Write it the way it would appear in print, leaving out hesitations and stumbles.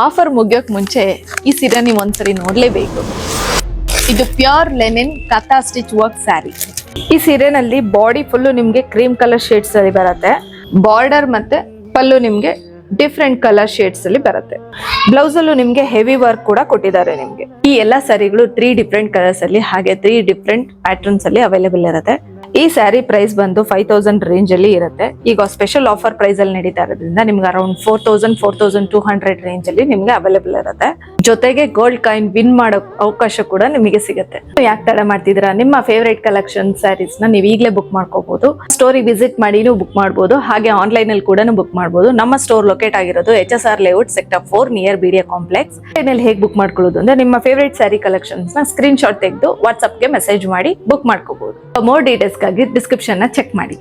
Offer ಮುಗಿಯೋಕ್ ಮುಂಚೆ ಈ ಸೀರೆ ನೀವು ಒಂದ್ಸರಿ ನೋಡ್ಲೇಬೇಕು. ಇದು ಪ್ಯೂರ್ ಲೆನಿನ್ ಕಥಾ ಸ್ಟಿಚ್ ವರ್ಕ್ ಸ್ಯಾರಿ. ಈ ಸೀರೆನಲ್ಲಿ ಬಾಡಿ ಫುಲ್ಲು ನಿಮ್ಗೆ ಕ್ರೀಮ್ ಕಲರ್ ಶೇಡ್ಸ್ ಅಲ್ಲಿ ಬರುತ್ತೆ. ಬಾರ್ಡರ್ ಮತ್ತೆ ಪಲ್ಲು ನಿಮ್ಗೆ ಡಿಫ್ರೆಂಟ್ ಕಲರ್ ಶೇಡ್ಸ್ ಅಲ್ಲಿ ಬರುತ್ತೆ. ಬ್ಲೌಸ್ ಅಲ್ಲೂ ನಿಮ್ಗೆ ಹೆವಿ ವರ್ಕ್ ಕೂಡ ಕೊಟ್ಟಿದ್ದಾರೆ. ನಿಮ್ಗೆ ಈ ಎಲ್ಲಾ ಸ್ಯಾರಿಗಳು 3 ಡಿಫ್ರೆಂಟ್ ಕಲರ್ಸ್ ಅಲ್ಲಿ ಹಾಗೆ 3 ಡಿಫ್ರೆಂಟ್ ಪ್ಯಾಟರ್ನ್ಸ್ ಅಲ್ಲಿ ಅವೈಲೇಬಲ್ ಇರುತ್ತೆ. ಈ ಸ್ಯಾರಿ ಪ್ರೈಸ್ ಬಂದು 5000 ರೇಂಜ್ ಅಲ್ಲಿ ಇರುತ್ತೆ. ಈಗ ಸ್ಪೆಷಲ್ ಆಫರ್ ಪ್ರೈಸ್ ಅಲ್ಲಿ ನಡೀತಾ ಇರೋದ್ರಿಂದ ನಿಮ್ಗೆ ಅರೌಂಡ್ 4200 ರೇಂಜ್ ಅಲ್ಲಿ ನಿಮ್ಗೆ ಅವೈಲೇಬಲ್ ಇರುತ್ತೆ. ಜೊತೆಗೆ ಗೋಲ್ಡ್ ಕಾಯಿನ್ ವಿನ್ ಮಾಡೋ ಅವಕಾಶ ಕೂಡ ನಿಮಗೆ ಸಿಗುತ್ತೆ. ಯಾಕೆ ತಡ ಮಾಡ್ತಿದ್ದೀರಾ? ನಿಮ್ಮ ಫೇವರೇಟ್ ಕಲೆಕ್ಷನ್ ಸ್ಯಾರೀಸ್ ನ ನೀವು ಈಗಲೇ ಬುಕ್ ಮಾಡ್ಕೋಬಹುದು. ಸ್ಟೋರಿ ವಿಸಿಟ್ ಮಾಡಿನೂ ಬುಕ್ ಮಾಡಬಹುದು, ಹಾಗೆ ಆನ್ಲೈನ್ ಅಲ್ಲಿ ಕೂಡ ಬುಕ್ ಮಾಡಬಹುದು. ನಮ್ಮ ಸ್ಟೋರ್ ಲೊಕೇಟ್ ಆಗಿರೋದು HSR layout sector 4 near BDA complex. ಹೇಗೆ ಬುಕ್ ಮಾಡ್ಕೊಳ್ಳೋದು ಅಂದ್ರೆ ನಿಮ್ಮ ಫೇವರೇಟ್ ಸ್ಯಾರಿ ಕಲೆಕ್ಷನ್ಸ್ ನ ಸ್ಕ್ರೀನ್ ಶಾಟ್ ತೆಗೆದು ವಾಟ್ಸ್ಆಪ್ ಗೆ ಮೆಸೇಜ್ ಮಾಡಿ ಬುಕ್ ಮಾಡ್ಕೋಬಹುದು. ಮೋರ್ ಡೀಟೇಲ್ಸ್ ಗಾಗಿ ಡಿಸ್ಕ್ರಿಪ್ಷನ್ ನ ಚೆಕ್ ಮಾಡಿ.